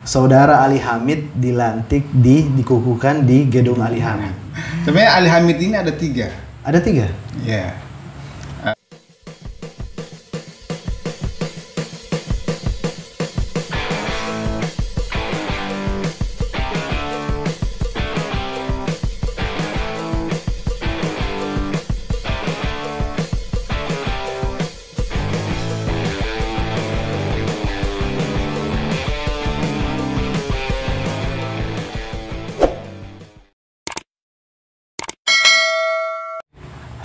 Saudara Ali Hamid dilantik dikukuhkan di gedung Ali Hamid. Sebenarnya Ali Hamid ini ada 3. Ada 3? Iya.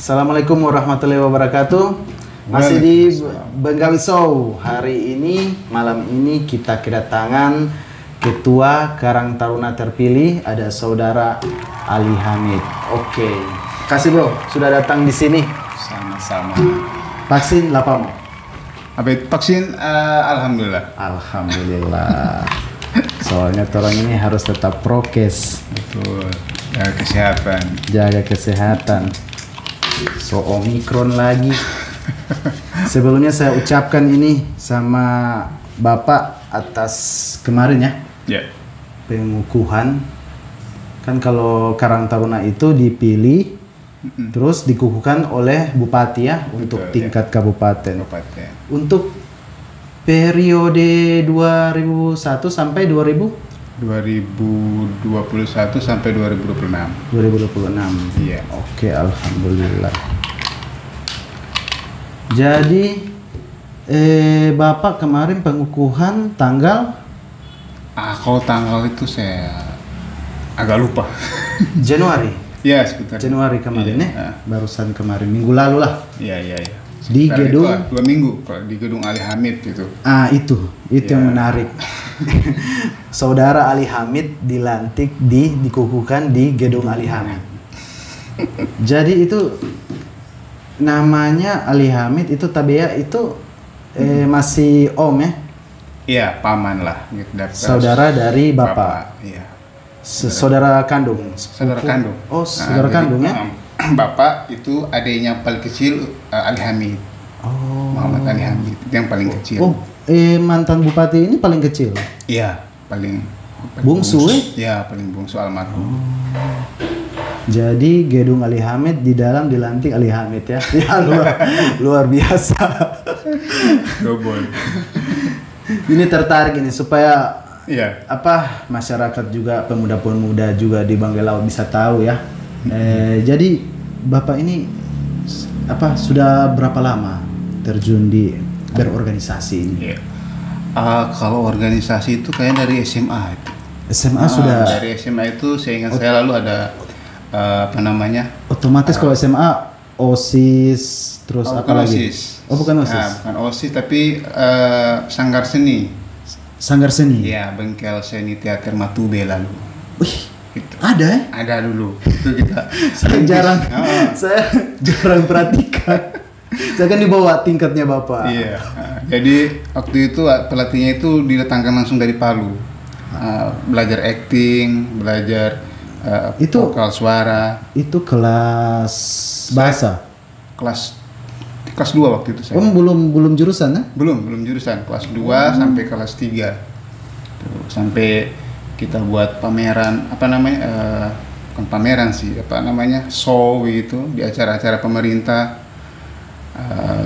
Assalamualaikum warahmatullahi wabarakatuh. Masih di Bengawi Show. Hari ini, malam ini kita kedatangan Ketua Karang Taruna terpilih, ada Saudara Ali Hamid. Oke, kasih bro, sudah datang di sini. Sama-sama. Vaksin lapamo? Apa itu vaksin? Alhamdulillah. Alhamdulillah. Soalnya orang ini harus tetap prokes. Betul. Jaga kesehatan. Jaga kesehatan. So Omikron lagi. Sebelumnya saya ucapkan ini sama Bapak atas kemarin ya. Ya. Pengukuhan. Kan kalau Karang Taruna itu dipilih terus dikukuhkan oleh bupati ya. Betul, untuk tingkat kabupaten. Kabupaten. Untuk periode 2001 sampai 2021 sampai 2026. 2026. Iya. Oke, alhamdulillah. Jadi Bapak kemarin pengukuhan tanggal Kalau tanggal itu saya agak lupa. Januari. Ya, sekitar Januari kemarin iya. ya. Barusan kemarin minggu lalu lah. Iya. Di Sekitar gedung itu, 2 minggu kalau di gedung Ali Hamid itu. itu Iya. yang menarik. Saudara Ali Hamid dilantik dikukuhkan di gedung Ali Hamid. Jadi itu namanya Ali Hamid itu Tabea itu masih om ya? Iya, paman lah gitu. Saudara dari Bapak. Iya. Saudara kandung. Saudara kandung. Oh, saudara kandung ya? Bapak itu adiknya paling kecil Ali Hamid. Oh. Muhammad Ali Hamid yang paling kecil. Oh, mantan bupati ini paling kecil. Iya, paling Bungsu, Iya, paling bungsu almarhum. Jadi gedung Ali Hamid di dalam dilantik Ali Hamid ya. Ya luar biasa. Dobol. Ini tertarik ini supaya Iya. masyarakat juga pemuda-pemuda juga di Banggelau bisa tahu ya. Jadi Bapak ini sudah berapa lama terjun di berorganisasi ini? Iya. Kalau organisasi itu kayak dari SMA itu. SMA sudah. Dari SMA itu saya ingat saya lalu ada Otomatis kalau SMA OSIS terus apa bukan lagi? OSIS. Oh bukan OSIS. Bukan OSIS tapi Sanggar Seni. Sanggar Seni. Iya, Bengkel Seni Teater Matube lalu. Wih, Gitu. ada ya? Ada dulu. Itu kita Saya jarang perhatikan. Saya kan di bawah tingkatnya Bapak. Iya. Jadi waktu itu pelatihnya itu didatangkan langsung dari Palu. Belajar acting, belajar vokal suara. Itu kelas bahasa. Kelas 2 waktu itu saya. Oh, belum jurusan ya? Belum jurusan. Kelas 2 sampai kelas 3. Tuh, sampai kita buat pameran bukan pameran sih, show gitu di acara-acara pemerintah.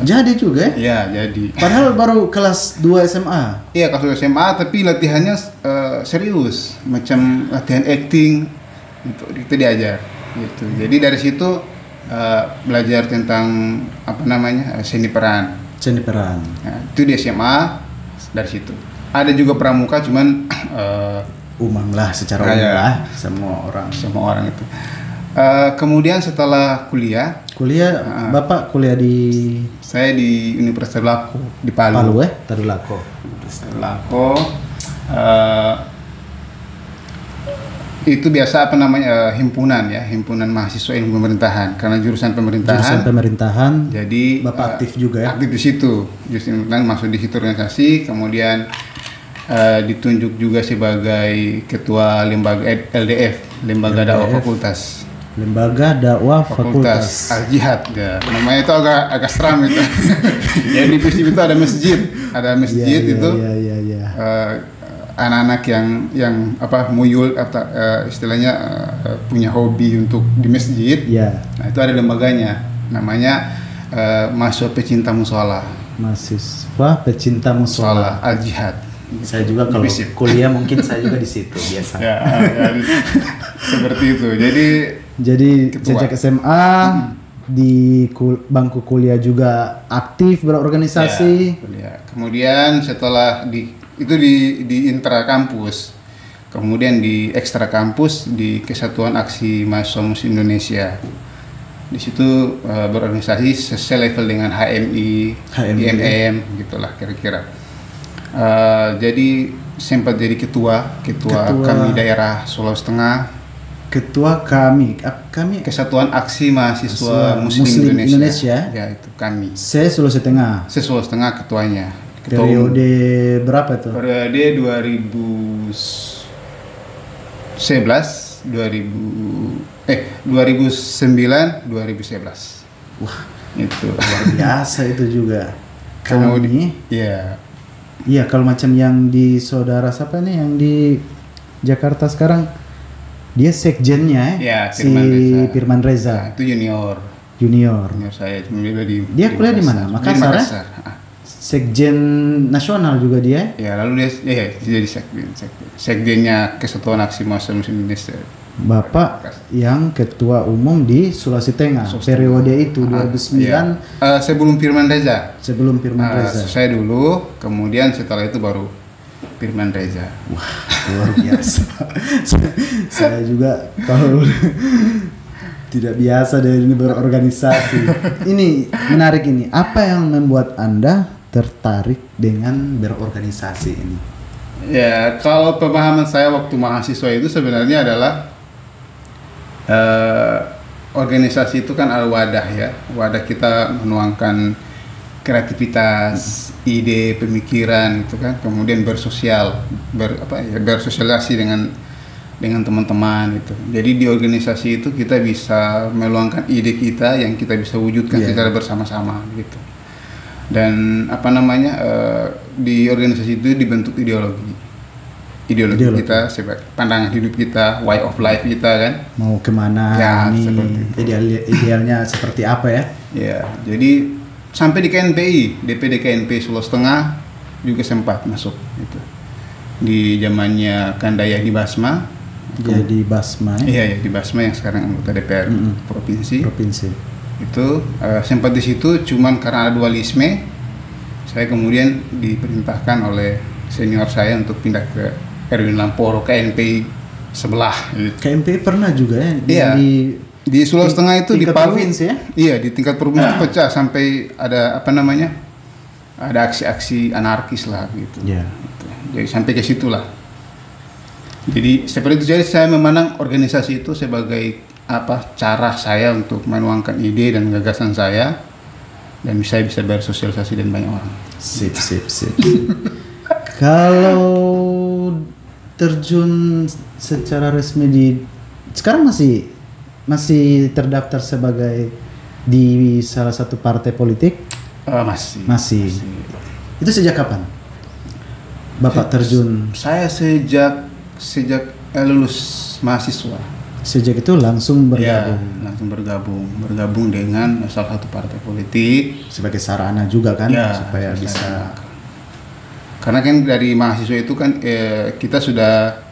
Jadi juga ya? Ya, jadi. Padahal baru kelas 2 SMA. Iya, kelas 2 SMA tapi latihannya serius, macam latihan acting itu diajar gitu. Jadi dari situ belajar tentang seni peran. Seni peran. Nah, itu di SMA dari situ. Ada juga pramuka cuman Umum lah, secara umum lah semua orang itu. Kemudian setelah kuliah, Bapak kuliah di saya di Universitas Tadulako di Palu. Palu ya, Tadulako. Itu biasa himpunan mahasiswa ilmu pemerintahan karena jurusan pemerintahan. Jadi Bapak aktif juga ya? Aktif di situ. Jurusan pemerintahan masuk di situ organisasi, kemudian ditunjuk juga sebagai ketua lembaga LDF, Lembaga Dakwah Fakultas. Lembaga Dakwah Fakultas Al Jihad ya. Namanya itu agak seram itu. Jadi di FISIP itu ada masjid Iya. anak-anak yang apa muyul atau istilahnya punya hobi untuk di masjid. Ya. Nah, itu ada lembaganya namanya mahasiswa pecinta musola. Mahasiswa pecinta musola Al Jihad. Saya juga kalau kuliah mungkin saya juga di situ biasa. Ya, seperti itu. Jadi sejak SMA di bangku kuliah juga aktif berorganisasi. Ya. Kemudian setelah di intra kampus, kemudian di ekstra kampus di Kesatuan Aksi Mahasiswa Muslim Indonesia. Di situ berorganisasi selevel dengan HMI, IMM, gitulah kira-kira. Jadi sempat jadi ketua kami daerah Sulawesi Tengah. Ketua kami Kesatuan Aksi Mahasiswa Muslim Indonesia. Ya, itu kami. Sulawesi Tengah ketuanya. Periode berapa itu? Periode 2009 2011. Wah, itu luar biasa itu juga. Kemudian Iya, kalau macam yang di saudara siapa nih yang di Jakarta sekarang, dia sekjennya Firman Reza. Nah, itu junior saya. Dia kuliah di mana? Makassar. Sekjen nasional juga dia. Ya, lalu dia jadi sekjennya Kesatuan Aksi Mahasiswa Muslim Indonesia. Bapak yang ketua umum di Sulawesi Tengah periode itu 2009. Sebelum Firman Reza. Saya dulu, kemudian setelah itu baru Firman Reza. Wah, luar biasa. Saya juga kalau tidak biasa dari ini berorganisasi. Ini menarik ini. Apa yang membuat Anda tertarik dengan berorganisasi ini? Ya, kalau pemahaman saya waktu mahasiswa itu sebenarnya adalah organisasi itu kan ada wadah ya. Wadah kita menuangkan kreativitas, ide, pemikiran itu kan, kemudian bersosialisasi dengan teman-teman itu. Jadi di organisasi itu kita bisa meluangkan ide kita yang kita bisa wujudkan secara bersama-sama gitu. Dan di organisasi itu dibentuk ideologi kita, pandangan hidup kita, way of life kita kan. Mau kemana idealnya seperti apa ya? Ya, jadi sampai di KNPI, DPD KNPI Sulawesi Tengah juga sempat masuk itu. Di zamannya Kandayani Basma. Jadi Basma ya? Iya, di Basma yang sekarang anggota DPR provinsi. Itu sempat di situ, cuman karena ada dualisme, saya kemudian diperintahkan oleh senior saya untuk pindah ke Erwin Lamporo, KNPI sebelah. KNPI pernah juga ya? Di Sulawesi Tengah itu di Palu, provinsi ya? Iya, di tingkat provinsi pecah sampai ada ada aksi-aksi anarkis lah gitu. Yeah. Jadi sampai ke situlah. Jadi seperti itu, jadi saya memandang organisasi itu sebagai cara saya untuk menuangkan ide dan gagasan saya, dan saya bisa bersosialisasi dengan banyak orang. Sip. Kalau terjun secara resmi sekarang masih terdaftar sebagai di salah satu partai politik? Masih. Itu sejak kapan Bapak terjun? Saya sejak lulus mahasiswa. Sejak itu langsung bergabung. Ya, langsung bergabung dengan salah satu partai politik sebagai sarana juga kan, supaya bisa. Karena kan dari mahasiswa itu kan kita sudah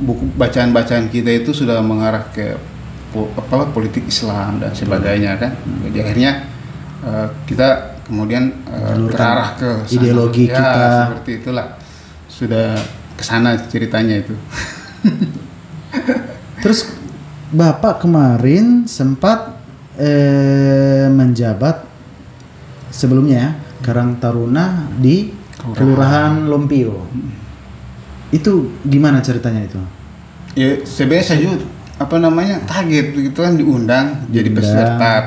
buku bacaan kita itu sudah mengarah ke politik Islam dan sebagainya kan. Jadi akhirnya kita kemudian terarah ke sana. Ideologi kita seperti itulah, sudah kesana ceritanya itu. Terus Bapak kemarin sempat menjabat sebelumnya Karang Taruna di Kelurahan Lompio. Itu gimana ceritanya itu? Ya sebenarnya saya juga kaget gitu kan, diundang jadi peserta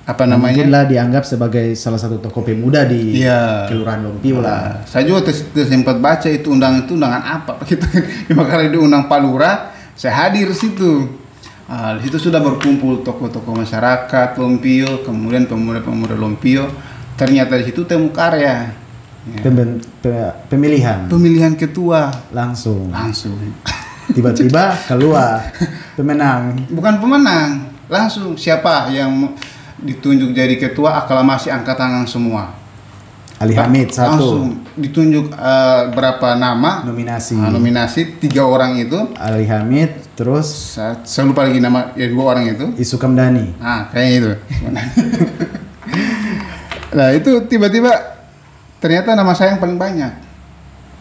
Mungkinlah dianggap sebagai salah satu tokoh pemuda di Kelurahan Lompio lah. Saya juga sempat baca itu undangan apa gitu. Makanya diundang Pak Lurah, saya hadir situ. Di situ sudah berkumpul tokoh-tokoh masyarakat Lompio, kemudian pemuda-pemuda Lompio. Ternyata di situ temu karya. Pemilihan Pemilihan ketua langsung. Tiba-tiba keluar pemenang. bukan pemenang, langsung siapa yang ditunjuk jadi ketua, aklamasi angkat tangan semua. Ali Hamid satu. Langsung ditunjuk berapa nama nominasi 3 orang itu. Ali Hamid, terus Saya lupa lagi nama ya 2 orang itu. Isukam Dani. Kayaknya itu. Nah itu tiba-tiba ternyata nama saya yang paling banyak.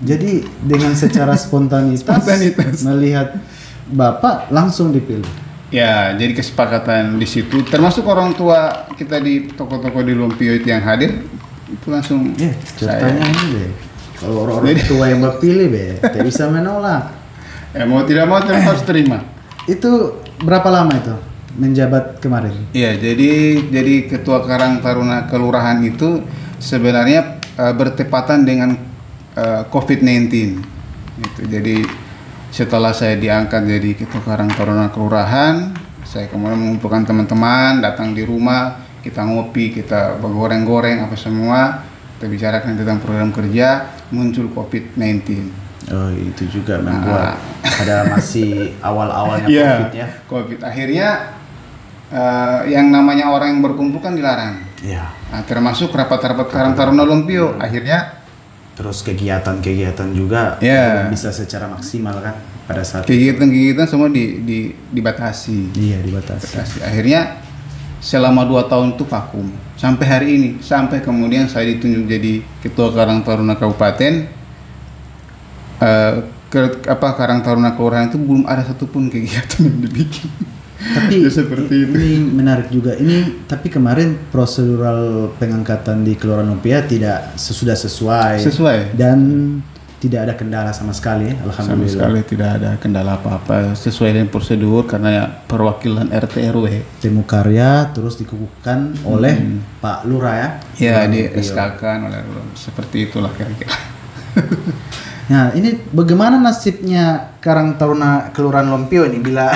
Jadi dengan secara spontanitas melihat Bapak langsung dipilih. Ya, jadi kesepakatan di situ, termasuk orang tua kita di toko-toko di Lumpio itu yang hadir, itu langsung. Ceritanya ini deh. Kalau orang tua yang pilih tidak bisa menolak. Mau tidak mau harus terima. Itu berapa lama itu menjabat kemarin? Iya, jadi ketua Karang Taruna Kelurahan itu sebenarnya bertepatan dengan COVID-19 itu. Jadi setelah saya diangkat jadi ketua Karang Taruna Kelurahan, saya kemudian mengumpulkan teman-teman datang di rumah, kita ngopi, kita bergoreng-goreng apa semua, kita bicarakan tentang program kerja, muncul COVID-19. Oh, itu juga membuat ada masih awal-awalnya COVID ya. COVID akhirnya yang namanya orang yang berkumpul kan dilarang. Iya. Termasuk rapat-rapat Karang Taruna Lumpio. Akhirnya terus kegiatan-kegiatan juga bisa secara maksimal kan pada saat kegiatan semua dibatasi. Iya, dibatasi. Akhirnya selama 2 tahun itu vakum sampai hari ini, sampai kemudian saya ditunjuk jadi ketua Karang Taruna Kabupaten. Karang Taruna Kelurahan itu belum ada satupun kegiatan yang dibikin. Tapi seperti ini menarik juga ini. Tapi kemarin prosedural pengangkatan di Kelurahan Lumpia tidak sesuai dan tidak ada kendala sama sekali. Alhamdulillah. Sama sekali tidak ada kendala apa-apa, sesuai dengan prosedur karena ya perwakilan RT RW. Temu karya terus dikukuhkan oleh Pak Lurah ya. Ya, di SK-kan oleh seperti itulah kira-kira. Nah, ini bagaimana nasibnya Karang Taruna Kelurahan Lumpio ini bila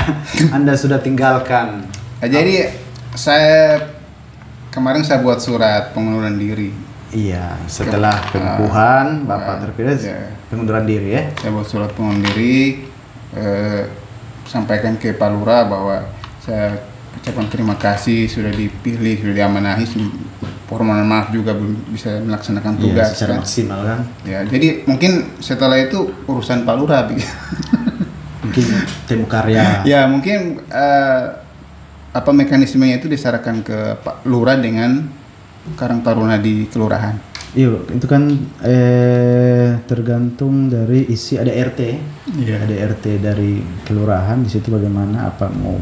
Anda sudah tinggalkan? Jadi kemarin saya buat surat pengunduran diri. Iya, setelah pengukuhan Bapak terpilih pengunduran diri ya. Saya buat surat pengunduran diri, sampaikan ke Pak Lurah bahwa saya ucapkan terima kasih sudah dipilih, sudah diamanahi. Permohonan maaf juga belum bisa melaksanakan tugas secara maksimal kan. Ya, jadi mungkin setelah itu urusan Pak Lurah. Mungkin temu karya. Ya, mungkin apa mekanismenya itu diserahkan ke Pak Lurah dengan Karang Taruna di kelurahan. Iya, itu kan tergantung dari isi ada RT. Ada RT dari kelurahan di situ bagaimana apa mau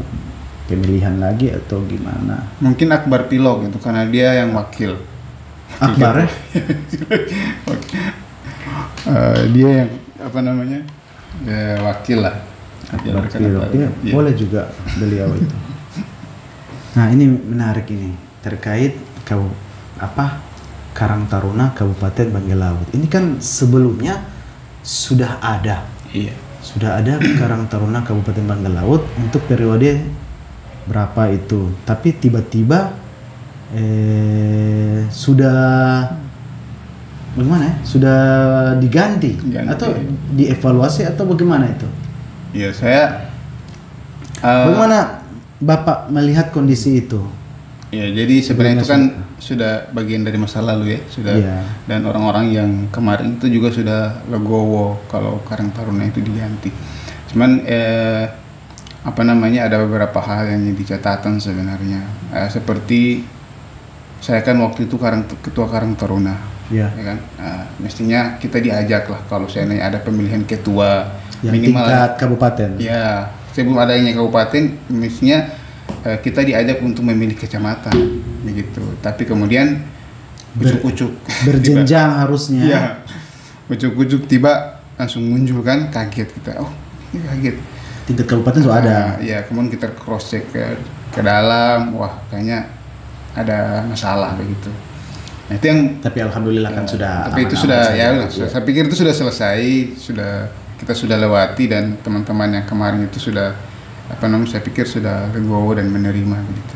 pemilihan lagi atau gimana? Mungkin Akbar Pilog itu karena dia yang wakil. Akbar ya? Dia yang apa namanya? Wakil lah. Akbar Pilog. Ya, boleh juga beliau itu. Nah, ini menarik ini terkait Karang Taruna Kabupaten Bangka Laut. Ini kan sebelumnya sudah ada. Iya. Sudah ada Karang Taruna Kabupaten Bangka Laut untuk periode berapa itu, tapi tiba-tiba sudah bagaimana ya? Sudah diganti atau dievaluasi atau bagaimana itu? Ya, saya bagaimana Bapak melihat kondisi itu? Ya, jadi sebenarnya itu kan sudah bagian dari masa lalu ya, sudah. Dan orang-orang yang kemarin itu juga sudah legowo kalau Karang Taruna itu diganti. Cuman ada beberapa hal yang jadi catatan sebenarnya. Seperti saya kan waktu itu ketua Karang Taruna, ya kan. Mestinya kita diajak lah kalau saya ada pemilihan ketua yang minimal tingkat kabupaten. Ya, sebelum adanya kabupaten, mestinya kita diajak untuk memilih kecamatan, begitu. Tapi kemudian ucuk-ucuk berjenjang harusnya. Ya, ucuk-ucuk tiba langsung muncul kan, kaget kita. Oh, ini kaget. Tingkat kabupaten sudah ada. Ya, kemudian kita cross check ke dalam, wah kayaknya ada masalah begitu. Nah, itu yang tapi alhamdulillah kan sudah. Tapi itu sudah saya pikir itu sudah selesai, kita sudah lewati dan teman-teman yang kemarin itu sudah saya pikir sudah legowo dan menerima begitu.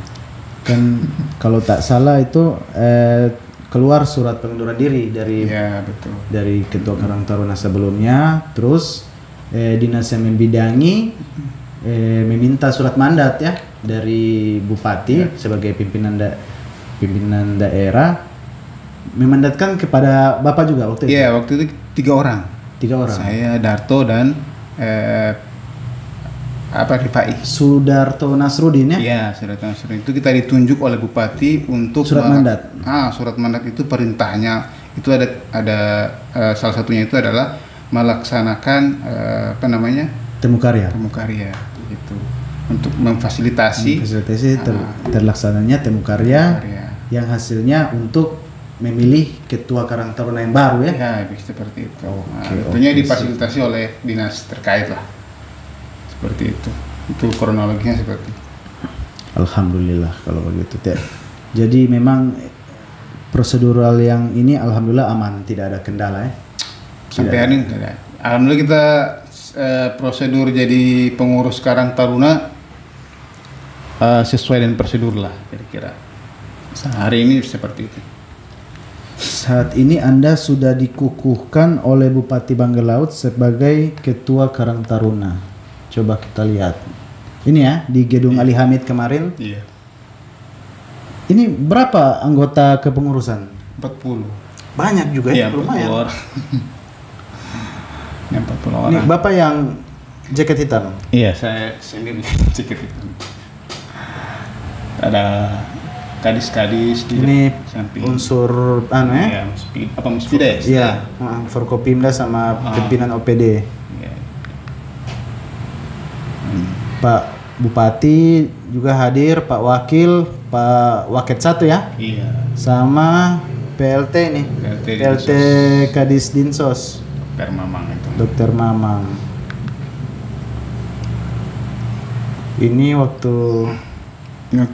Kan kalau tak salah itu keluar surat pengunduran diri dari Ya, betul. dari Ketua Karang Taruna sebelumnya, terus dinas yang membidangi meminta surat mandat ya dari Bupati sebagai pimpinan daerah, memandatkan kepada Bapak juga waktu itu. Iya, waktu itu 3 orang. 3 orang. Saya, Darto, dan Rifai. Sudarto Nasrudin ya? Iya, surat Nasrudin itu kita ditunjuk oleh Bupati untuk Surat mandat. Surat mandat itu perintahnya itu ada salah satunya itu adalah melaksanakan Temu karya. temu karya itu untuk memfasilitasi Terlaksananya temu karya yang hasilnya untuk memilih Ketua Karang Taruna yang baru ya? Ya, seperti itu. Oke, tentunya oke, difasilitasi oleh dinas terkait lah. Seperti itu. Itu kronologinya seperti itu. Alhamdulillah kalau begitu Teh. Jadi memang prosedural yang ini alhamdulillah aman, tidak ada kendala ya. Sampai hari ini tidak ada. Alhamdulillah kita prosedur jadi pengurus Karang Taruna sesuai dengan prosedur lah kira-kira. Hari ini seperti itu. Saat ini Anda sudah dikukuhkan oleh Bupati Bangka Laut sebagai Ketua Karang Taruna. Coba kita lihat. Ini ya di Gedung Ali Hamid kemarin. Iya. Ini berapa anggota kepengurusan? 40. Banyak juga ya, Iya, 40 lumayan. orang. Yang 40 orang. Ini Bapak yang jaket hitam. Iya, saya sendiri jaket itu. Ada kadis-kadis di Ini samping. unsur ya? Iya, Muspides. Iya, Forkopimda sama pimpinan OPD. Iya. Pak Bupati juga hadir, Pak Wakil, Pak Waket 1 ya, Iya. sama PLT nih, PLT Kadis Dinsos, Dr. Mamang itu. Dr. Mamang. Ini waktu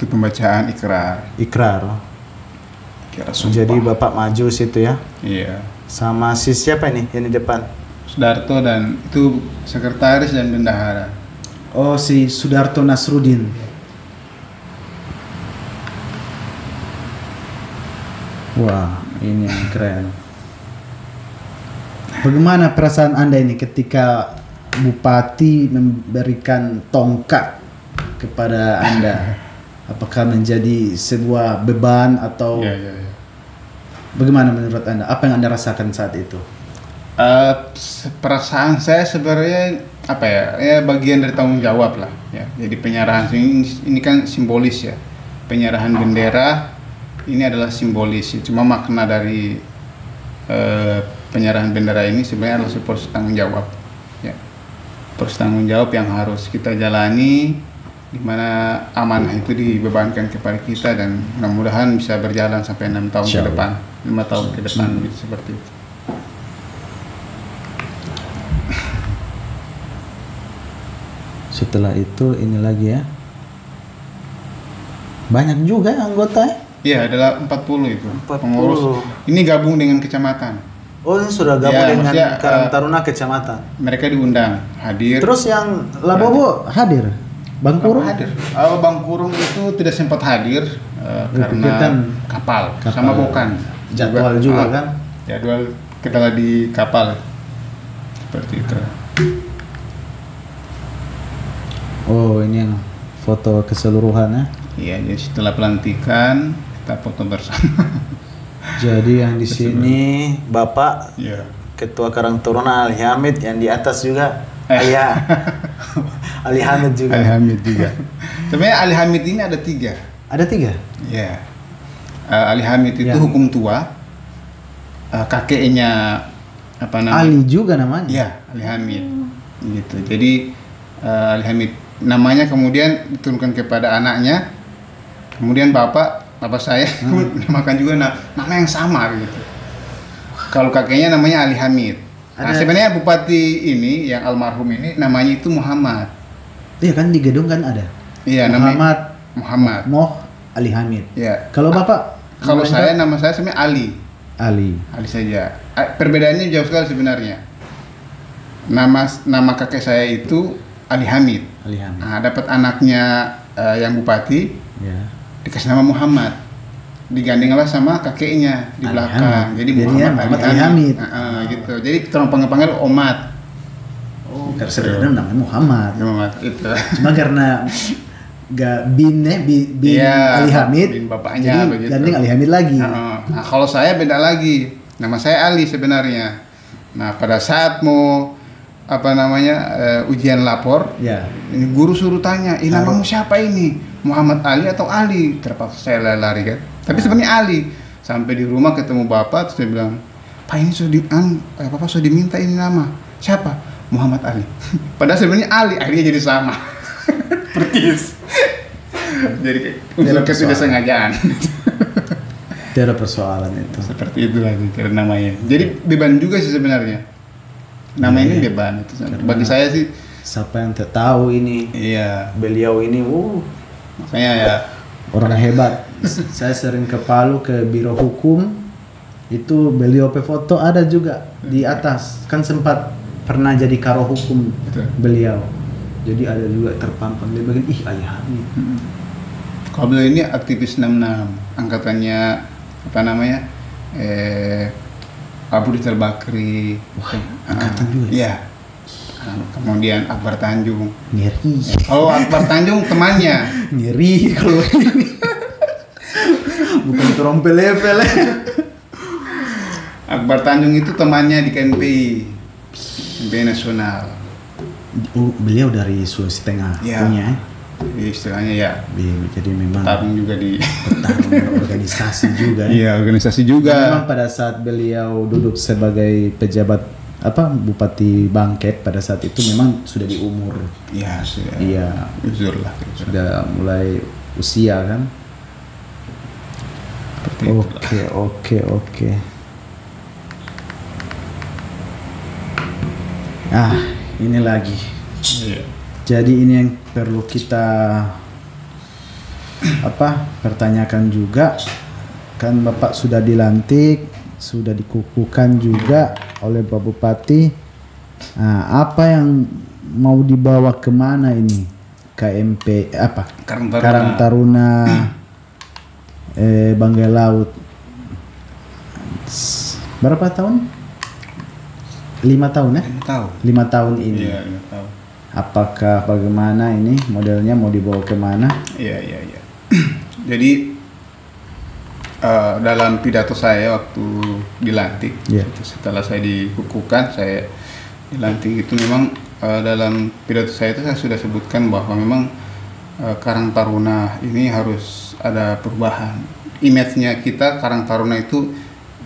pembacaan ikrar. ikrar. Kira sumpah. Jadi Bapak maju situ ya, Iya. sama si siapa nih yang di depan? Sudarto dan itu sekretaris dan bendahara. Oh, si Sudarto Nasrudin. Wah, ini yang keren. Bagaimana perasaan Anda ini ketika Bupati memberikan tongkat kepada Anda? Apakah menjadi sebuah beban atau Iya. bagaimana menurut Anda? Apa yang Anda rasakan saat itu? Perasaan saya sebenarnya bagian dari tanggung jawab lah ya. Jadi penyerahan ini kan simbolis ya, penyerahan bendera ini adalah simbolis ya. Cuma makna dari penyerahan bendera ini sebenarnya adalah sebuah tanggung jawab ya, tanggung jawab yang harus kita jalani, di mana amanah itu dibebankan kepada kita dan mudah-mudahan bisa berjalan sampai 6 tahun ke depan, 5 tahun ke depan gitu, seperti itu. Setelah itu ini lagi ya. Banyak juga anggota ya? Iya, adalah 40 itu 40. pengurus. Ini gabung dengan kecamatan. Oh, ini sudah gabung Ya, dengan maksudnya, Karang Taruna kecamatan. Mereka diundang hadir. Terus yang Labowo hadir? Bang Kurung? hadir. Bang Kurung itu tidak sempat hadir karena Kan kapal sama Bokan. jadwal juga kan? Jadwal kita di kapal. Seperti itu. Oh, ini yang foto keseluruhan ya. Iya, jadi setelah pelantikan kita foto bersama. Jadi yang di sini Bapak Iya. Ketua Karang Taruna Ali Hamid, yang di atas juga Ayah Ali Hamid juga. Ali Hamid juga. Sebenarnya Ali Hamid ini ada 3. Ada 3? Iya. Ali Hamid itu Ya. hukum tua. Kakeknya apa namanya? Ali juga namanya. Iya, Ali Hamid. Gitu. Jadi Ali Hamid namanya kemudian diturunkan kepada anaknya. Kemudian bapak saya namakan juga nama yang sama gitu. Kalau kakeknya namanya Ali Hamid. Nah, sebenarnya bupati ini yang almarhum ini namanya itu Muhammad. Iya kan di gedung kan ada. Iya, Muhammad. Moh Ali Hamid. Iya. Kalau Bapak? Kalau nama saya sebenarnya Ali. Ali saja. Perbedaannya jauh sekali sebenarnya. Nama kakek saya itu Ali Hamid. Ali Hamid. Nah, dapat anaknya yang bupati, Ya. dikasih nama Muhammad. digandenglah sama kakeknya di Ali belakang. Hamid. Jadi Jadinya Muhammad Muhammad Ali Hamid. Gitu. Jadi kita orang panggil Omat. Oh, karena sebenarnya namanya Muhammad. Muhammad itu. Cuma karena gak bin Iya, Ali Hamid, bin bapaknya jadi begitu. gandeng Ali Hamid lagi. Nah, kalau saya beda lagi. Nama saya Ali sebenarnya. Nah, pada saat mau ujian lapor, Ya. ini guru suruh tanya, namamu siapa ini? Muhammad Ali atau Ali? Terpaksa saya lari kan. Tapi sebenarnya Ali. Sampai di rumah ketemu bapak, terus dia bilang, Pak ini Bapak sudah diminta ini nama. Siapa? Muhammad Ali. Padahal sebenarnya Ali, akhirnya jadi sama. Persis. Jadi kayak unsur ketidaksengajaan. Tidak ada persoalan itu. Seperti itu lagi karena namanya. Jadi beban juga sih sebenarnya. Nama ini beban itu. Bagi saya sih. Siapa yang tak tahu ini? Iya. Beliau ini, Makanya ya. orang hebat. Saya sering ke Palu ke Biro Hukum, itu beliau foto ada juga di atas. Kan sempat pernah jadi karo hukum. Betul. Beliau. Jadi ada juga terpampang di bagian Ali Hamid. Kalau beliau ini aktivis 66, angkatannya Abu Rizal Bakri. Wah, angkatan juga. Iya. Kemudian Akbar Tanjung. Ngeri. Kalau Akbar Tanjung temannya. Ngeri kalau ini. Bukan trompel-lepel. Akbar Tanjung itu temannya di KNPI nasional. Oh, beliau dari Sulawesi Tengah Ya. punya. Jadi istilahnya ya. Jadi memang Tarung juga di. petarung organisasi juga. Iya, organisasi Dan juga. memang pada saat beliau duduk sebagai pejabat Bupati Bangket pada saat itu memang sudah di umur. Iya, sudah. Iya, Uzur lah. sudah mulai usia kan. Seperti itulah. Oke. Ini lagi. Iya. Jadi ini yang perlu kita pertanyakan juga. Kan Bapak sudah dilantik, sudah dikukuhkan juga oleh Pak Bupati. Nah, apa yang mau dibawa kemana ini? KMP Karang Taruna Banggai Laut. Berapa tahun? 5 tahun ya? 5 tahun ini. Iya, 5 tahun. Apakah bagaimana ini modelnya mau dibawa kemana? Iya. Jadi dalam pidato saya waktu dilantik, setelah saya dikukuhkan, saya dilantik itu memang dalam pidato saya itu saya sudah sebutkan bahwa memang Karang Taruna ini harus ada perubahan. Image-nya kita Karang Taruna itu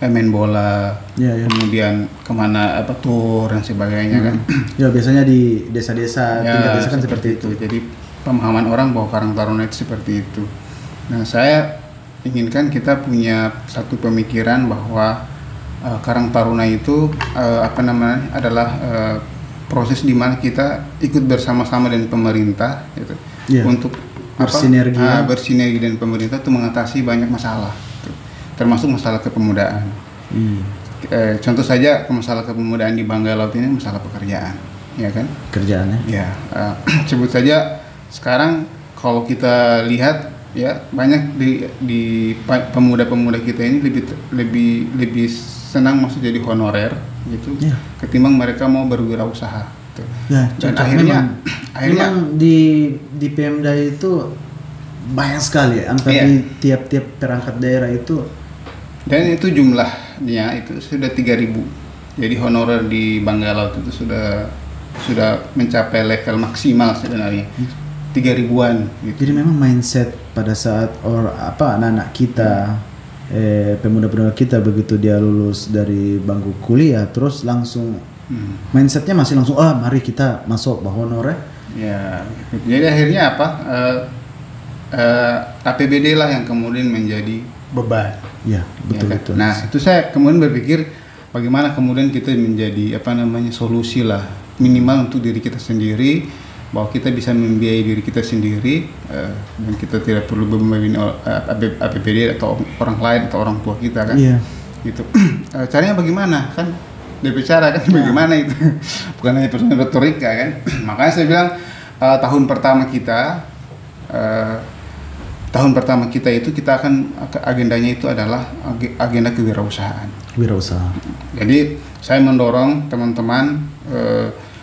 main bola, kemudian kemana tour dan sebagainya kan. Ya biasanya di desa-desa, tingkat desa kan seperti itu. Jadi pemahaman orang bahwa Karang Taruna itu seperti itu. Nah, saya inginkan kita punya satu pemikiran bahwa Karang Taruna itu adalah proses di mana kita ikut bersama-sama dengan pemerintah gitu, untuk bersinergi dengan pemerintah untuk mengatasi banyak masalah. Termasuk masalah kepemudaan. Contoh saja masalah kepemudaan di Banggai Laut ini masalah pekerjaan, ya kan? Kerjaannya? Ya, sebut saja sekarang kalau kita lihat ya banyak di pemuda-pemuda kita ini lebih senang masuk jadi honorer gitu, ketimbang mereka mau berwirausaha. Gitu. Ya, dan akhirnya memang di Pemda itu banyak sekali hampir di tiap-tiap perangkat daerah itu. Dan itu jumlahnya itu sudah 3.000. Jadi honorer di Banggai Laut itu sudah mencapai level maksimal sebenarnya. 3.000-an gitu. Jadi memang mindset pada saat anak-anak kita pemuda-pemuda kita begitu dia lulus dari bangku kuliah terus langsung mindsetnya masih langsung mari kita masuk honorer. Ya, jadi akhirnya APBD lah yang kemudian menjadi beban. Ya, betul. Nah, itu saya kemudian berpikir bagaimana kemudian kita menjadi solusi lah minimal untuk diri kita sendiri, bahwa kita bisa membiayai diri kita sendiri dan kita tidak perlu membebani APBD atau orang lain atau orang tua kita kan. Iya. Gitu. Caranya bagaimana? Kan berbicara kan bagaimana itu. Bukan hanya persoalan retorika kan. Makanya saya bilang tahun pertama kita tahun pertama kita itu kita akan agendanya itu adalah agenda kewirausahaan. Wirausaha. Jadi saya mendorong teman-teman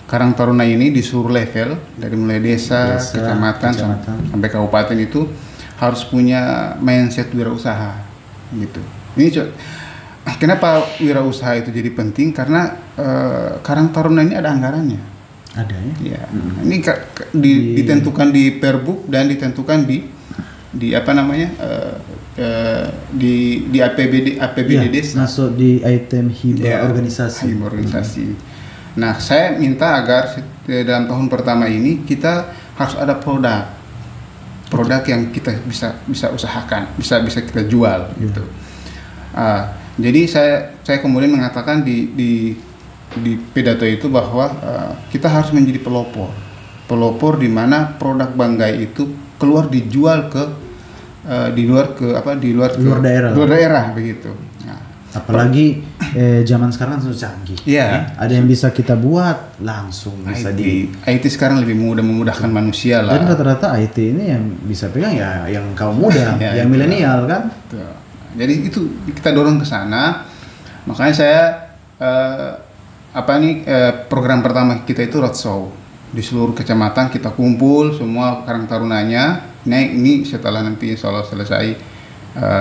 Karang Taruna ini di seluruh level dari mulai desa, kecamatan sampai kabupaten itu harus punya mindset wirausaha gitu. Ini kenapa wirausaha itu jadi penting karena Karang Taruna ini ada anggarannya. Ada ya? Ya. Ini ditentukan di Perbuk dan ditentukan di apa namanya di APBD Ya, desa. masuk di item hibah organisasi. Hibah organisasi. Nah, saya minta agar dalam tahun pertama ini kita harus ada produk yang kita bisa usahakan, bisa kita jual gitu. Jadi saya kemudian mengatakan di pidato itu bahwa kita harus menjadi pelopor di mana produk Banggai itu keluar dijual di luar daerah begitu. Apalagi zaman sekarang sudah canggih. Iya. Ada yang bisa kita buat langsung bisa IT sekarang lebih mudah memudahkan manusia lah. Dan rata-rata IT ini yang bisa pegang ya yang kaum muda, ya, yang milenial kan. Betul. Jadi itu kita dorong ke sana. Makanya saya program pertama kita itu roadshow di seluruh kecamatan, kita kumpul semua Karang Tarunanya. Nah, ini setelah nanti insya Allah selesai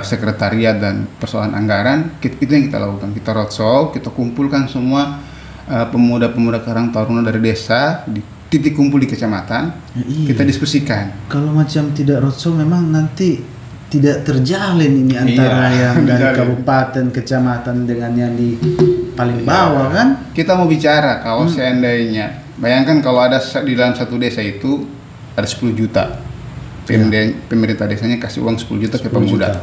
sekretariat dan persoalan anggaran, itu yang kita lakukan. Kita roadshow, kita kumpulkan semua pemuda-pemuda Karang Taruna dari desa di titik kumpul di kecamatan. Ya, iya. Kita diskusikan. Kalau macam tidak roadshow memang nanti tidak terjalin ini antara yang dari kabupaten, kecamatan dengan yang di paling bawah kan? Kita mau bicara kalau seandainya, bayangkan kalau ada di dalam satu desa itu ada 10 juta. Pemerintah desanya kasih uang 10 juta ke pemuda.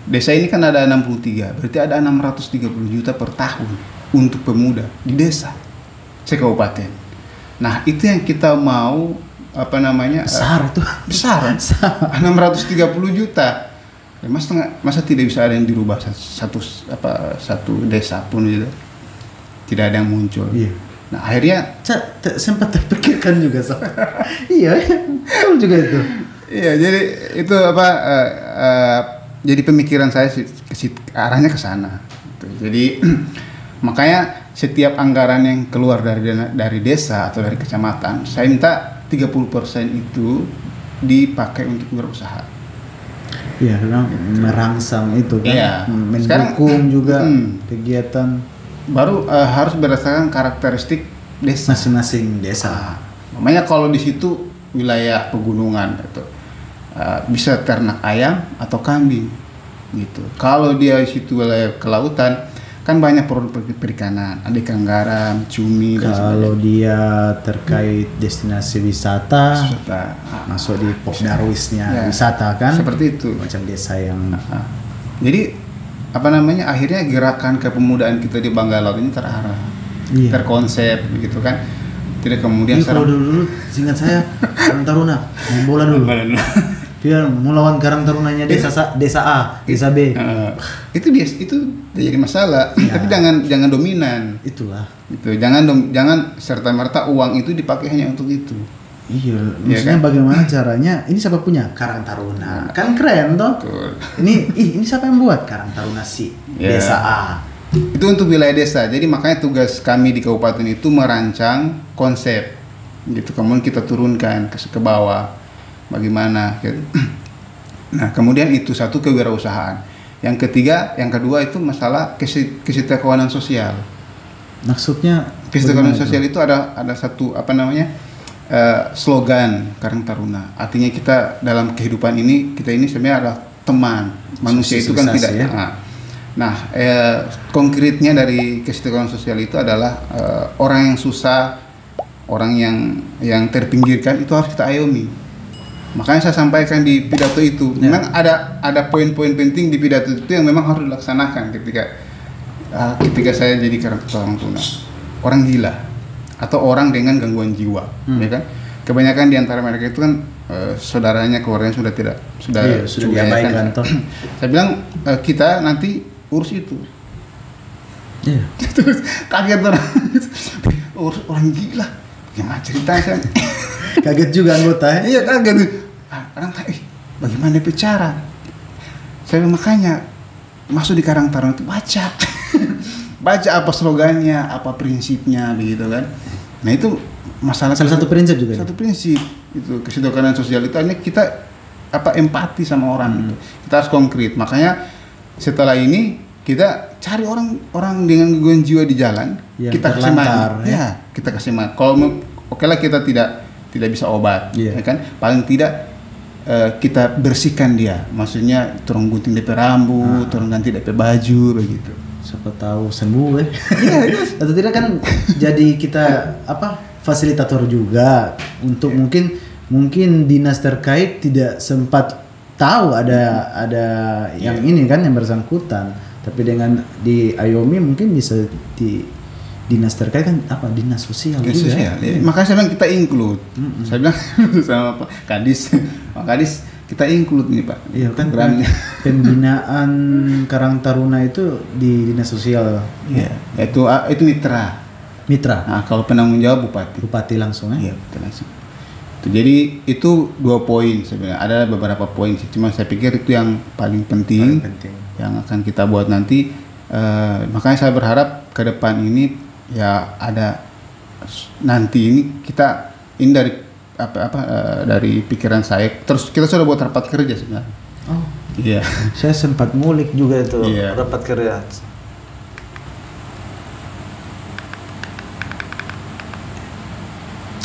Desa ini kan ada 63, berarti ada 630 juta per tahun untuk pemuda di desa sekabupaten. Nah, itu yang kita mau besar itu. Besar. 630 juta. Ya, masa tidak bisa ada yang dirubah satu desa pun gitu. Tidak ada yang muncul. Iya. Nah, akhirnya sempat terpikirkan juga iya, betul juga itu. Iya, jadi itu jadi pemikiran saya arahnya ke sana. Jadi makanya setiap anggaran yang keluar dari desa atau dari kecamatan, saya minta 30% itu dipakai untuk berusaha. Iya, karena merangsang itu kan, iya. Mendukung juga kegiatan. Baru harus berdasarkan karakteristik desa masing-masing desa. Namanya kalau di situ wilayah pegunungan itu bisa ternak ayam atau kambing gitu. Kalau dia di situ wilayah kelautan kan banyak produk perikanan, ada ikan garam, cumi. Kalau dia terkait destinasi wisata. Masuk di Darwisnya wisata kan. Seperti itu. Macam desa yang. Jadi akhirnya gerakan kepemudaan kita di Banggai Laut ini terarah, terkonsep begitu kan. Tidak kemudian kalau dulu seingat saya Karang Taruna main bola dulu. Dia mau lawan Karang Tarunanya desa A, desa B. Itu jadi masalah. Tapi jangan dominan. Itulah. Itu jangan serta merta uang itu dipakai hanya untuk itu. Iya, maksudnya kan? Bagaimana caranya? Ini siapa punya? Karang Taruna. Kan keren toh. Betul. Ini siapa yang buat? Karang Taruna si desa A. Itu untuk wilayah desa. Jadi makanya tugas kami di kabupaten itu merancang konsep gitu. Kemudian kita turunkan ke bawah bagaimana gitu. Nah, kemudian itu satu kewirausahaan. Yang kedua itu masalah kesejahteraan sosial. Maksudnya kesejahteraan sosial itu ada satu slogan Karang Taruna. Artinya kita dalam kehidupan ini sebenarnya adalah teman. Manusia itu kan tidak Nah, konkretnya dari kesejahteraan sosial itu adalah orang yang susah, orang yang terpinggirkan itu harus kita ayomi. Makanya saya sampaikan di pidato itu, memang ada poin-poin penting di pidato itu yang memang harus dilaksanakan ketika saya jadi Karang Taruna. Orang gila atau orang dengan gangguan jiwa, ya kan? Kebanyakan di antara mereka itu kan saudaranya, keluarganya sudah diabaikan toh. Saya bilang kita nanti urus itu. Iya. Terus kaget urus orang gila. Gimana ceritanya? Kaget juga anggota ya? Iya, kaget. Orang bagaimana dia bicara. Saya bilang, makanya masuk di Karang Taruna itu baca. Baca apa slogannya, apa prinsipnya begitu kan. Nah itu masalah Salah satu prinsip juga. satu prinsip itu kesederhanaan sosial itu hanya kita empati sama orang gitu. Kita harus konkret. Makanya setelah ini kita cari orang dengan gangguan jiwa di jalan, yang kita kasih terlantar, makan. Ya, kita kasih makan. Kalau oke lah kita tidak bisa obat, ya kan? Paling tidak kita bersihkan dia. Maksudnya turun gunting DP rambut, turun ganti DP baju begitu. Siapa tahu sembuh atau tidak kan jadi kita fasilitator juga untuk mungkin dinas terkait tidak sempat tahu ada yang ini kan yang bersangkutan, tapi dengan di Ayomi mungkin bisa di dinas terkait kan dinas sosial Dinas juga. sosial, ya. Makanya saya bilang kita include. Saya bilang sama Pak Kadis, Pak Kadis kita include ini Pak. Iya kan Programnya. pembinaan Karang Taruna itu di dinas sosial. Iya, itu mitra. Nah, kalau penanggung jawab Bupati langsung ya. Iya, betul langsung. Jadi itu 2 poin sebenarnya. Ada beberapa poin sih, cuma saya pikir itu yang paling penting. Yang akan kita buat nanti. Makanya saya berharap ke depan ini ya ada nanti ini kita ini dari dari pikiran saya. Terus kita sudah buat rapat kerja sebenarnya. Oh. Iya. Saya sempat ngulik juga itu rapat kerja.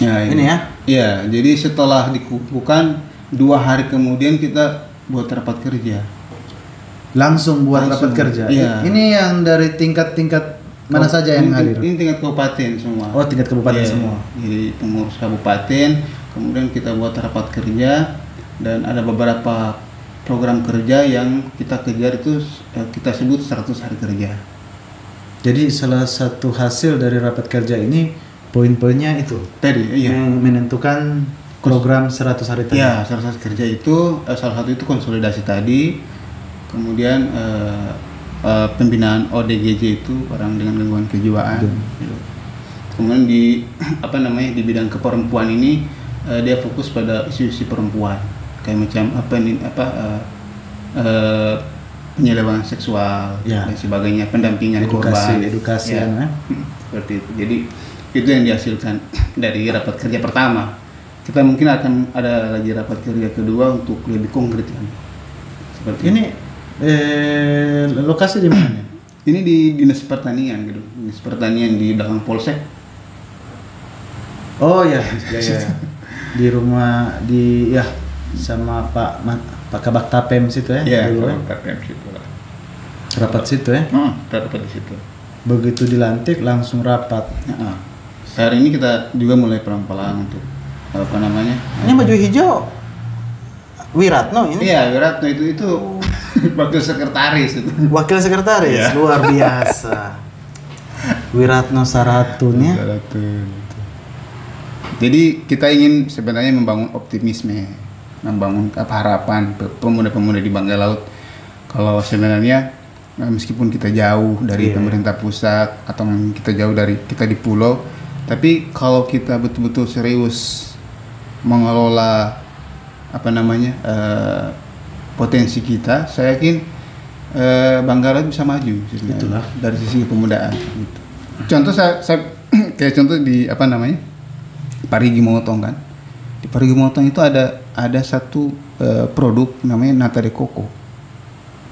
Ya, ini ya. Iya, jadi setelah dikukuhkan 2 hari kemudian kita buat rapat kerja. Langsung rapat kerja. Iya. Ini yang dari tingkat mana saja yang hadir? Ini tingkat kabupaten semua. Oh, tingkat kabupaten semua. Jadi pengurus kabupaten, kemudian kita buat rapat kerja dan ada beberapa program kerja yang kita kejar itu kita sebut 100 hari kerja. Jadi salah satu hasil dari rapat kerja ini poin-poinnya itu tadi yang menentukan program 100 hari tadi. Ya, 100 hari kerja itu salah satu itu konsolidasi tadi, kemudian pembinaan ODGJ itu orang dengan gangguan kejiwaan. Gitu. Kemudian di di bidang keperempuan ini dia fokus pada isu-isu perempuan kayak macam penyelewengan seksual dan sebagainya, pendampingan korban, edukasi seperti itu. Jadi itu yang dihasilkan dari rapat kerja pertama. Kita mungkin akan ada lagi rapat kerja kedua untuk lebih konkret lagi. Seperti ini lokasi di mana? Ini di Dinas Pertanian gitu. Dinas Pertanian di belakang Polsek. Oh ya. Di rumah sama Pak Kabak Tapem situ ya? Iya, Kabak Tapem situ lah. Rapat situ ya? Rapat di situ. Begitu dilantik langsung rapat. Hari ini kita juga mulai pelan-pelan untuk Ini baju hijau Wiratno ini? Iya, Wiratno itu wakil sekretaris itu. Wakil sekretaris, luar biasa. Wiratno Saratun ya. Jadi kita ingin sebenarnya membangun optimisme, membangun harapan pemuda-pemuda di Banggai Laut. Kalau sebenarnya meskipun kita jauh dari pemerintah pusat atau kita jauh dari kita di pulau, tapi kalau kita betul-betul serius mengelola potensi kita, saya yakin Banggai Laut bisa maju. Itulah dari sisi kepemudaan. Gitu. Contoh saya kayak contoh di Parigi Motong kan. Di Parigi Motong itu ada satu produk namanya Nata de Coco.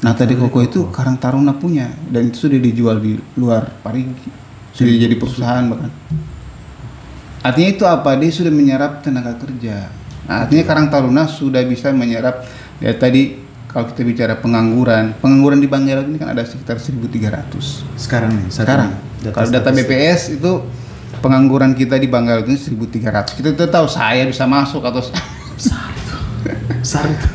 Nata de Coco itu Karang Taruna punya dan itu sudah dijual di luar Parigi. Sudah jadi perusahaan bahkan. Artinya itu apa? Dia sudah menyerap tenaga kerja. Nah, artinya Karang Taruna sudah bisa menyerap ya tadi kalau kita bicara pengangguran di Banggai Laut ini kan ada sekitar 1.300. Sekarang. Kalau data BPS itu pengangguran kita di Banggai Laut ini 1.300. Kita tahu saya bisa masuk atau besar itu.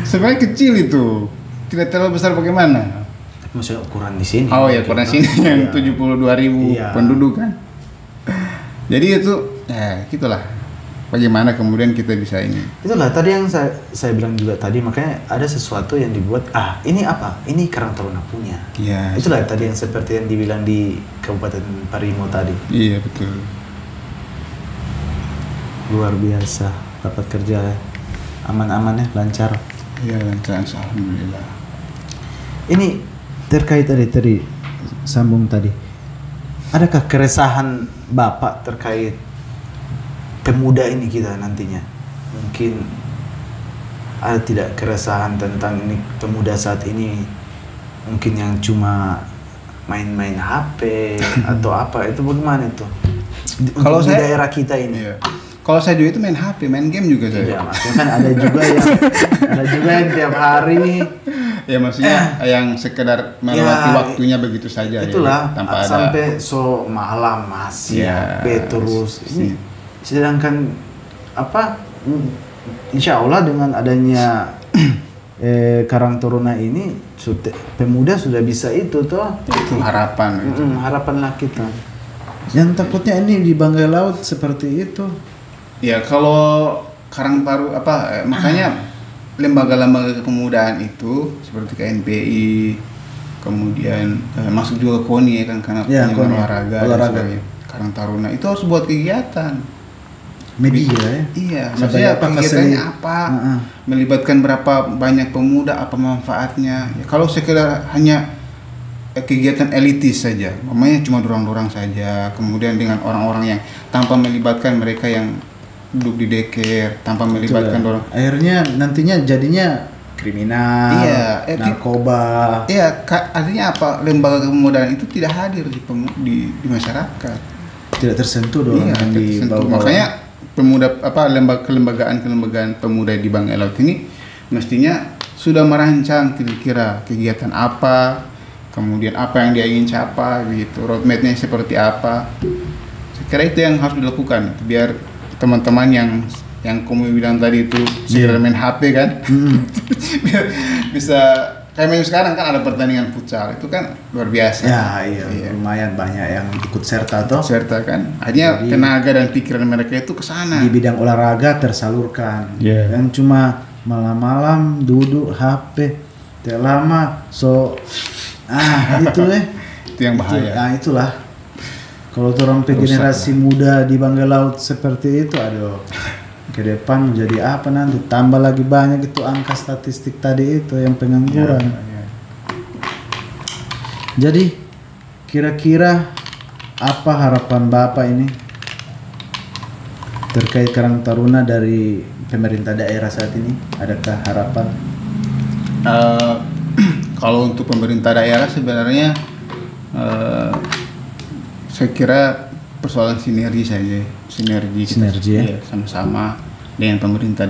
Sebenarnya kecil itu. Tidak terlalu besar bagaimana? Maksudnya ukuran di sini. Oh ya, ukuran sini yang 72.000 penduduk kan. Jadi itu gitulah. Bagaimana kemudian kita bisa ini? Itulah tadi yang saya bilang juga tadi, makanya ada sesuatu yang dibuat. Ini apa? Ini Karang Taruna punya. Iya. Itulah tadi yang seperti yang dibilang di Kabupaten Parimo tadi. Iya betul. Luar biasa rapat kerja, aman-aman ya, lancar. Ya lancar, alhamdulillah. Ini terkait tadi sambung tadi. Adakah keresahan Bapak terkait pemuda ini kita nantinya? Mungkin ada tidak keresahan tentang ini pemuda saat ini mungkin yang cuma main-main HP atau apa, itu bagaimana itu? Kalau di saya- daerah kita ini. Iya. Kalau saya juga itu main HP, main game juga Iya, saya. maksudnya kan ada juga yang tiap hari Ya maksudnya yang sekedar melewati Ya, waktunya begitu saja itulah ya, tanpa ada. sampai so malam masih Ya, HP terus. Ini sih. sedangkan apa? Insya Allah dengan adanya Karang Taruna ini pemuda sudah bisa itu toh. Itu harapan gitu. Harapanlah kita. Yang takutnya ini di Banggai Laut seperti itu. Ya kalau Karang Taru makanya lembaga-lembaga kepemudaan itu seperti KNPI, kemudian masuk juga KONI ya kan, karena Ya, penyelenggaraan KONI, olahraga dan olahraga. sebagainya. Karang Taruna itu harus buat kegiatan. Media ya. Iya, Sebagai maksudnya apa, kegiatannya fasili- apa, Heeh. melibatkan berapa banyak pemuda, apa manfaatnya. Ya, kalau sekedar hanya kegiatan elitis saja, namanya cuma dorang-dorang saja, kemudian dengan orang-orang yang tanpa melibatkan mereka yang duduk di deker, tanpa melibatkan Itulah. dorang. Akhirnya nantinya jadinya kriminal, Iya, narkoba. Iya, artinya apa? Lembaga kepemudaan itu tidak hadir di masyarakat. Tidak tersentuh dong Iya, yang di tersentuh. bawah-bawah. Makanya pemuda kelembagaan pemuda di Banggai Laut ini mestinya sudah merancang kira-kira kegiatan apa, kemudian apa yang dia ingin capai gitu, roadmapnya seperti apa. Saya kira itu yang harus dilakukan biar teman-teman yang kamu bilang tadi itu sekedar main HP kan, biar bisa kayak main sekarang kan ada pertandingan futsal itu kan luar biasa. Ya, iya, lumayan banyak yang ikut serta toh. Serta kan, hanya Jadi- tenaga dan pikiran mereka itu ke sana. Di bidang olahraga tersalurkan. Iya. Yang cuma malam-malam duduk HP, tidak lama itu Itu yang bahaya. Nah, itulah. Kalau orang generasi muda di Banggai Laut seperti itu, aduh, ke depan menjadi apa nanti? Tambah lagi banyak itu angka statistik tadi itu yang pengangguran. Iya. Jadi kira-kira apa harapan Bapak ini terkait Karang Taruna dari pemerintah daerah saat ini? Adakah harapan? Kalau untuk pemerintah daerah sebenarnya saya kira persoalan sinergi saja, Sinergi, ya? Iya, sama-sama dengan pemerintah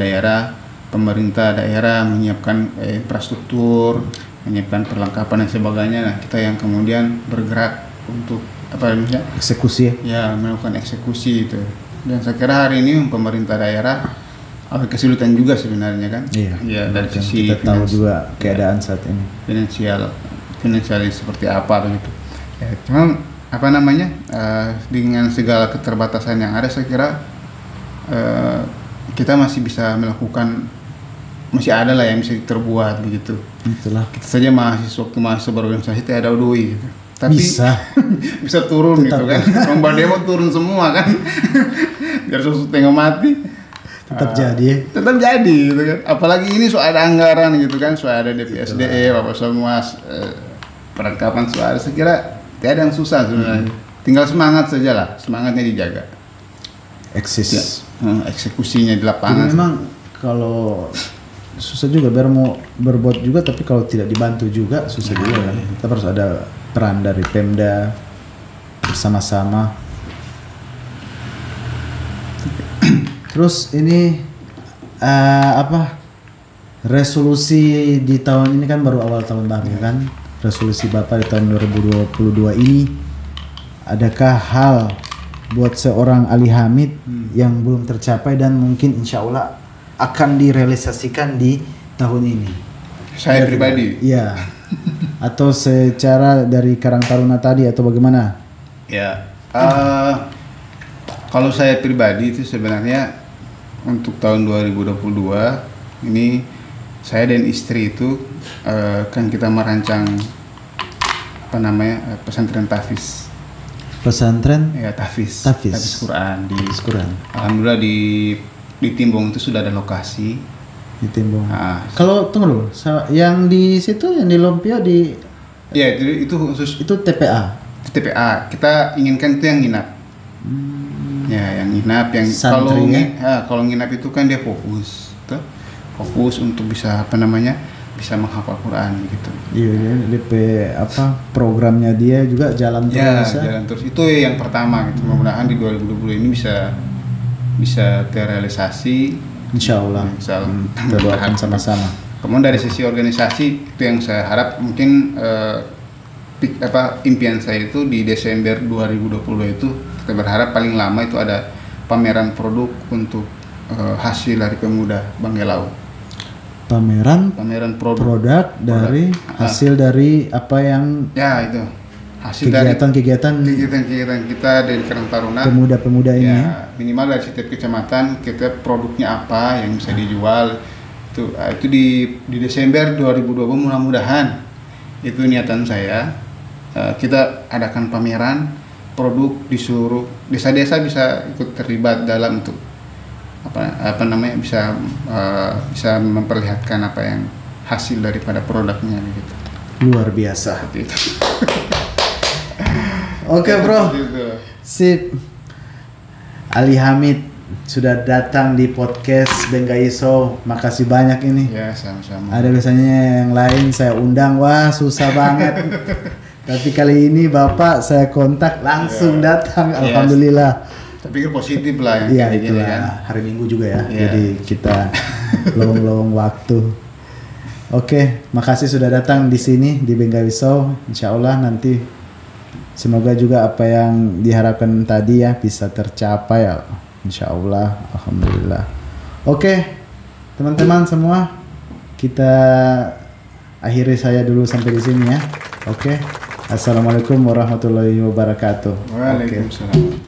daerah menyiapkan infrastruktur, menyiapkan perlengkapan dan sebagainya. Nah, kita yang kemudian bergerak untuk Eksekusi ya? ya melakukan eksekusi itu. Dan saya kira hari ini pemerintah daerah ada kesulitan juga sebenarnya kan. Ya, dari Bahkan sisi kita tahu juga keadaan saat ini. finansial seperti apa begitu. Ya, cuma dengan segala keterbatasan yang ada, saya kira kita masih bisa melakukan, masih ada lah yang bisa terbuat begitu. Itulah. Kita saja mahasiswa berorganisasi tidak ada UDOI gitu. Tapi bisa turun Tetap gitu kan. Lomba demo turun semua kan. Biar setengah mati. Tetap jadi. Tetap jadi gitu kan. Apalagi ini soal ada anggaran gitu kan, soal ada DPSDE, apa semua perlengkapan soal. Saya kira tidak ada yang susah sebenarnya. Tinggal semangat saja lah, semangatnya dijaga. Eksis. Eksekusinya di Jadi lapangan. memang kalau susah juga biar mau berbuat juga, tapi kalau tidak dibantu juga susah juga kan. Kita harus ada peran dari Pemda bersama-sama. Terus ini resolusi di tahun ini kan baru awal tahun baru kan. Resolusi Bapak di tahun 2022 ini, adakah hal buat seorang Ali Hamid yang belum tercapai dan mungkin insya Allah akan direalisasikan di tahun ini? Saya pribadi. Iya. Atau secara dari Karang Taruna tadi atau bagaimana? Ya, kalau saya pribadi itu sebenarnya untuk tahun 2022 ini saya dan istri itu kan kita merancang pesantren tahfiz. Pesantren Ya, tahfiz Tahfiz. Quran di Quran. Alhamdulillah di Timbong itu sudah ada lokasi Di Timbong. Nah, Kalau tunggu dulu, yang di situ yang di Lompio di ya itu khusus itu TPA. TPA. Kita inginkan itu yang nginap. Ya, yang nginap, yang Santri, kalau nginap itu kan dia fokus, tuh. Fokus untuk bisa bisa menghafal Quran gitu. Iya, DP programnya dia juga jalan terus. Jalan terus. Itu yang pertama gitu. Mudah-mudahan di 2020 ini bisa terrealisasi. Insya Allah. Kita doakan sama-sama. Kemudian dari sisi organisasi itu yang saya harap mungkin impian saya itu di Desember 2020 itu kita berharap paling lama itu ada pameran produk untuk hasil dari pemuda Banggelau. Pameran produk dari hasil dari apa yang itu hasil kegiatan kita dari Karang Taruna pemuda-pemuda ini minimal dari setiap kecamatan kita produknya apa yang bisa dijual itu di Desember 2020 mudah-mudahan itu niatan saya kita adakan pameran produk di seluruh desa-desa bisa ikut terlibat dalam untuk bisa memperlihatkan apa yang hasil daripada produknya gitu. Luar biasa. Seperti itu. Oke, Bro. Sip. Ali Hamid sudah datang di podcast Benggai Show. Makasih banyak ini. Ya, sama-sama. Ada biasanya yang lain saya undang, wah susah banget. Tapi kali ini Bapak saya kontak langsung datang. Alhamdulillah. Saya pikir positif lah yang itulah kan. Hari Minggu juga ya. Jadi kita lowong-lowong waktu. Oke, makasih sudah datang di sini di Benggai Show. Insya Allah nanti semoga juga apa yang diharapkan tadi ya bisa tercapai ya. Insya Allah, alhamdulillah. Oke, teman-teman semua, kita akhiri saya dulu sampai di sini ya. Oke, assalamualaikum warahmatullahi wabarakatuh. Waalaikumsalam.